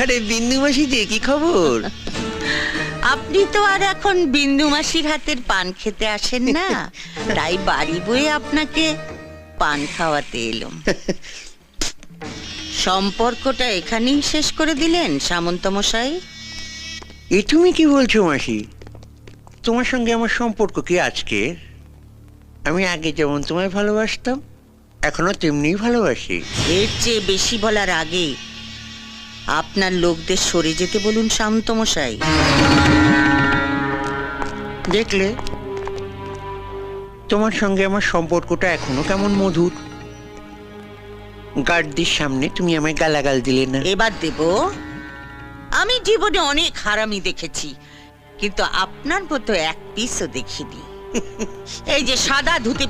আরে বিন্দু মাসি যে কি খবর? আপনি তো আর এখন বিন্দু মাসির হাতের পান খেতে আসেন না, তাই বাড়ি বয়ে আপনাকে পান খাওয়াতে এলাম। সম্পর্কটা এখানেই শেষ করে দিলেন সামন্ত মশাই? এ তুমি কি বলছো মাসি? তোমার সঙ্গে আমার সম্পর্ক কি আজকে? আমি আগে যেমন তোমায় ভালোবাসতাম এখনো তেমনিই ভালোবাসি। এর চেয়ে বেশি বলার আগে আপনার লোকদের সরে যেতে বলুন সামন্ত মশাই। দেখলে তোমার সঙ্গে আমার সম্পর্কটা এখনো কেমন মধুর। গার্ডদের সামনে তুমি আমায় গালাগাল দিলে না। এবার দেব। আমি জীবনে অনেক হারামি দেখেছি, কিন্তু আপনার মতো এক পিসও দেখিনি। এই যে সাদা ধুতি